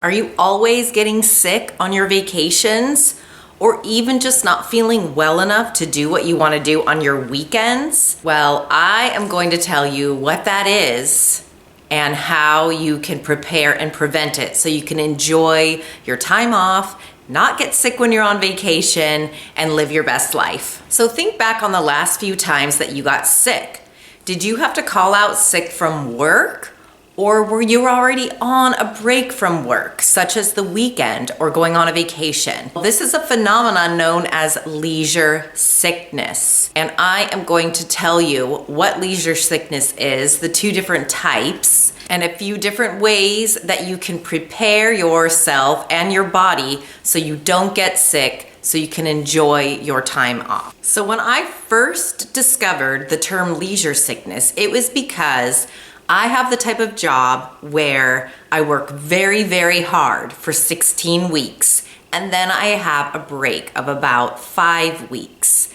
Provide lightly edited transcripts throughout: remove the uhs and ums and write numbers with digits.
Are you always getting sick on your vacations? Or even just not feeling well enough to do what you want to do on your weekends? Well, I am going to tell you what that is and how you can prepare and prevent it so you can enjoy your time off, not get sick when you're on vacation, and live your best life. So think back on the last few times that you got sick. Did you have to call out sick from work? Or were you already on a break from work, such as the weekend or going on a vacation? This is a phenomenon known as leisure sickness. And I am going to tell you what leisure sickness is, the two different types, and a few different ways that you can prepare yourself and your body so you don't get sick, so you can enjoy your time off. So when I first discovered the term leisure sickness, it was because I have the type of job where I work very, very hard for 16 weeks, and then I have a break of about 5 weeks.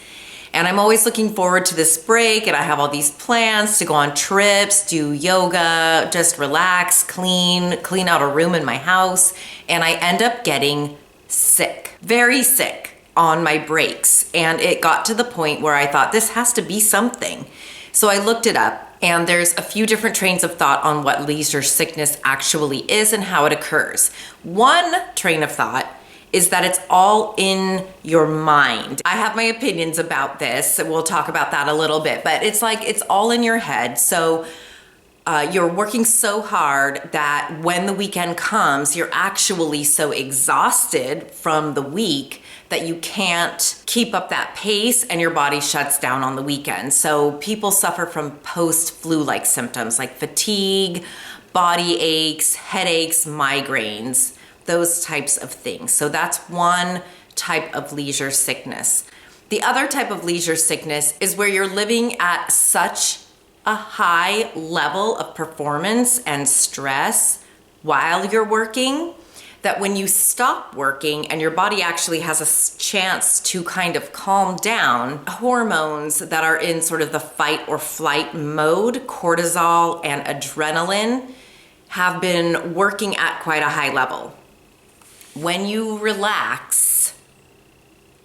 And I'm always looking forward to this break, and I have all these plans to go on trips, do yoga, just relax, clean out a room in my house, and I end up getting sick, very sick on my breaks. And it got to the point where I thought, this has to be something. So I looked it up. And there's a few different trains of thought on what leisure sickness actually is and how it occurs. One train of thought is that it's all in your mind. I have my opinions about this, so we'll talk about that a little bit, but it's like it's all in your head. So you're working so hard that when the weekend comes, you're actually so exhausted from the week that you can't keep up that pace and your body shuts down on the weekend. So people suffer from post-flu-like symptoms like fatigue, body aches, headaches, migraines, those types of things. So that's one type of leisure sickness. The other type of leisure sickness is where you're living at such a high level of performance and stress while you're working that when you stop working and your body actually has a chance to kind of calm down, hormones that are in sort of the fight or flight mode, cortisol and adrenaline, have been working at quite a high level. When you relax,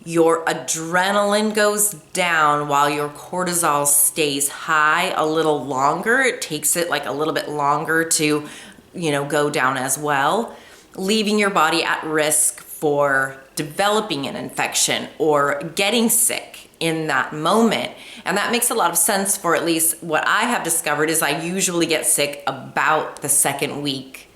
your adrenaline goes down while your cortisol stays high a little longer. It takes it like a little bit longer to, go down as well, leaving your body at risk for developing an infection or getting sick in that moment. And that makes a lot of sense for at least what I have discovered is I usually get sick about the second week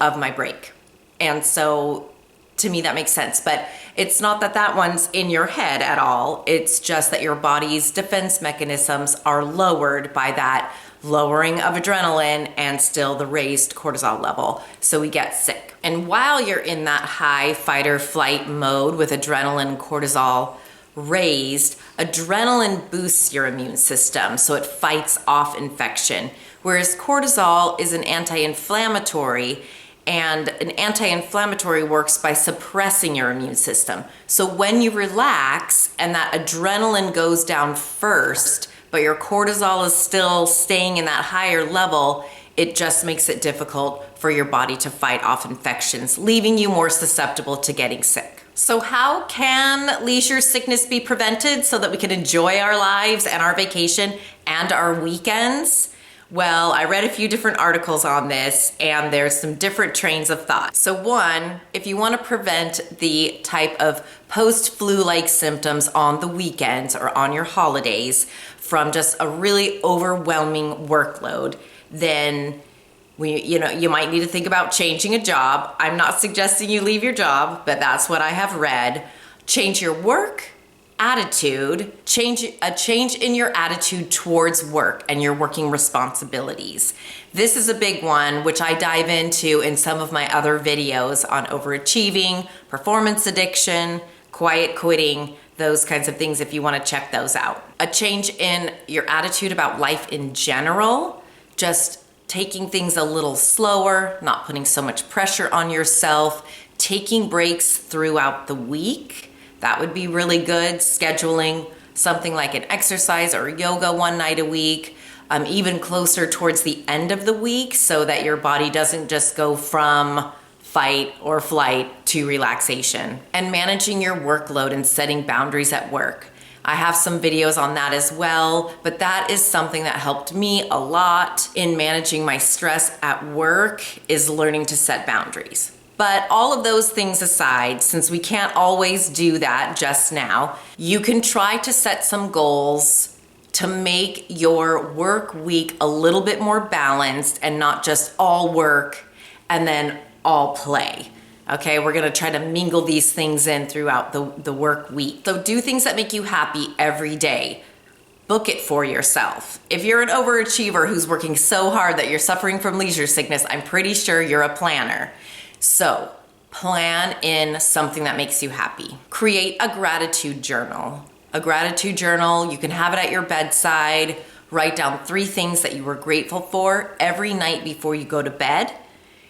of my break. And so to me, that makes sense, but it's not that one's in your head at all. It's just that your body's defense mechanisms are lowered by that lowering of adrenaline and still the raised cortisol level. So we get sick. And while you're in that high fight or flight mode with adrenaline, cortisol raised, adrenaline boosts your immune system. So it fights off infection. Whereas cortisol is an anti-inflammatory, and an anti-inflammatory works by suppressing your immune system. So when you relax and that adrenaline goes down first, but your cortisol is still staying in that higher level, it just makes it difficult for your body to fight off infections, leaving you more susceptible to getting sick. So how can leisure sickness be prevented so that we can enjoy our lives and our vacation and our weekends? Well, I read a few different articles on this, and there's some different trains of thought. So one, if you want to prevent the type of post-flu-like symptoms on the weekends or on your holidays from just a really overwhelming workload, then you might need to think about changing a job. I'm not suggesting you leave your job, but that's what I have read. Change your work attitude, a change in your attitude towards work and your working responsibilities. This is a big one, which I dive into in some of my other videos on overachieving, performance addiction, quiet quitting, those kinds of things if you want to check those out. A change in your attitude about life in general, just taking things a little slower, not putting so much pressure on yourself, taking breaks throughout the week. That would be really good. Scheduling something like an exercise or yoga one night a week, even closer towards the end of the week so that your body doesn't just go from fight or flight to relaxation. And managing your workload and setting boundaries at work. I have some videos on that as well, but that is something that helped me a lot in managing my stress at work, is learning to set boundaries. But all of those things aside, since we can't always do that just now, you can try to set some goals to make your work week a little bit more balanced and not just all work and then all play. Okay, we're gonna try to mingle these things in throughout the work week. So do things that make you happy every day. Book it for yourself. If you're an overachiever who's working so hard that you're suffering from leisure sickness, I'm pretty sure you're a planner. So plan in something that makes you happy. Create a gratitude journal. A gratitude journal, you can have it at your bedside. Write down 3 things that you were grateful for every night before you go to bed.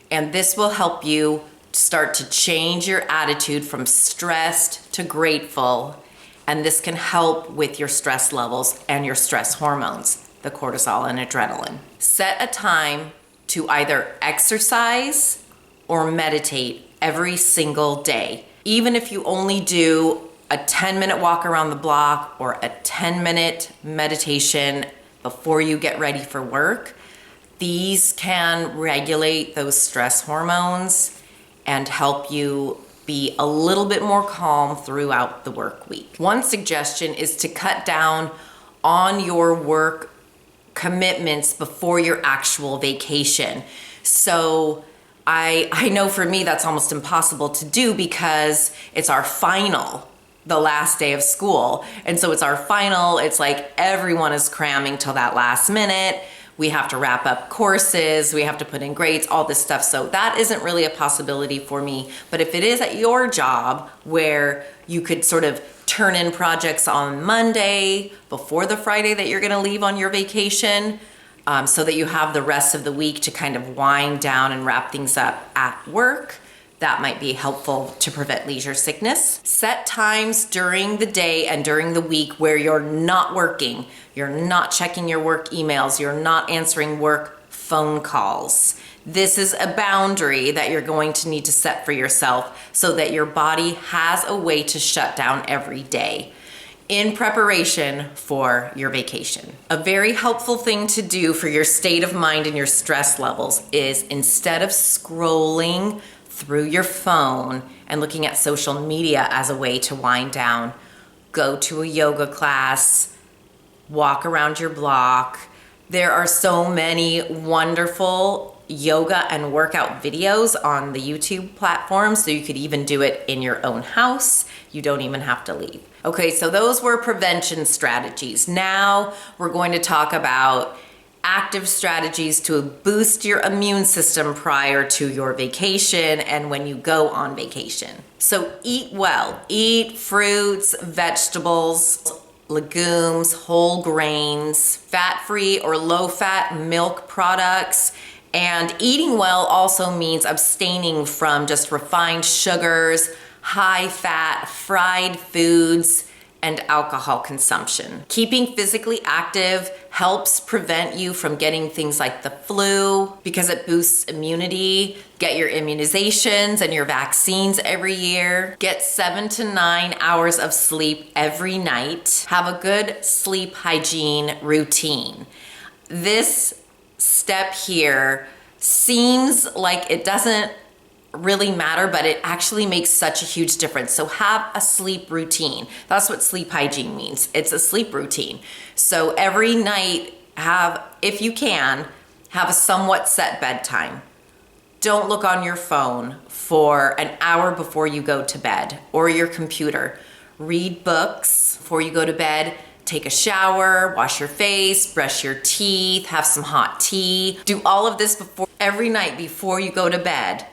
And this will help you start to change your attitude from stressed to grateful. And this can help with your stress levels and your stress hormones, the cortisol and adrenaline. Set a time to either exercise or meditate every single day. Even if you only do a 10-minute walk around the block or a 10-minute meditation before you get ready for work, these can regulate those stress hormones and help you be a little bit more calm throughout the work week. One suggestion is to cut down on your work commitments before your actual vacation. So I know for me that's almost impossible to do because it's our final, the last day of school. And so it's our final, it's like everyone is cramming till that last minute. We have to wrap up courses, we have to put in grades, all this stuff. So that isn't really a possibility for me. But if it is at your job where you could sort of turn in projects on Monday before the Friday that you're gonna leave on your vacation, so that you have the rest of the week to kind of wind down and wrap things up at work, that might be helpful to prevent leisure sickness. Set times during the day and during the week where you're not working, you're not checking your work emails, you're not answering work phone calls. This is a boundary that you're going to need to set for yourself so that your body has a way to shut down every day in preparation for your vacation. A very helpful thing to do for your state of mind and your stress levels is, instead of scrolling through your phone and looking at social media as a way to wind down, go to a yoga class, walk around your block. There are so many wonderful yoga and workout videos on the YouTube platform, so you could even do it in your own house. You don't even have to leave. Okay, so those were prevention strategies. Now we're going to talk about active strategies to boost your immune system prior to your vacation and when you go on vacation. So eat well. Eat fruits, vegetables, legumes, whole grains, fat-free or low-fat milk products. And eating well also means abstaining from just refined sugars, high-fat, fried foods, and alcohol consumption. Keeping physically active helps prevent you from getting things like the flu because it boosts immunity. Get your immunizations and your vaccines every year. Get 7 to 9 hours of sleep every night. Have a good sleep hygiene routine. This step here seems like it doesn't really matter, but it actually makes such a huge difference. So have a sleep routine. That's what sleep hygiene means. It's a sleep routine. So every night if you can, have a somewhat set bedtime. Don't look on your phone for an hour before you go to bed or your computer. Read books before you go to bed. Take a shower, wash your face, brush your teeth, have some hot tea. Do all of this every night before you go to bed.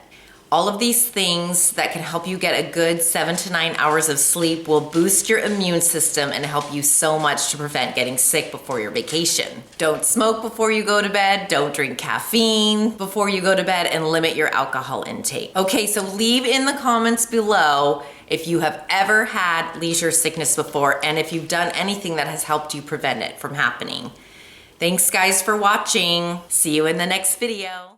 All of these things that can help you get a good 7 to 9 hours of sleep will boost your immune system and help you so much to prevent getting sick before your vacation. Don't smoke before you go to bed. Don't drink caffeine before you go to bed, and limit your alcohol intake. Okay, so leave in the comments below if you have ever had leisure sickness before and if you've done anything that has helped you prevent it from happening. Thanks guys for watching. See you in the next video.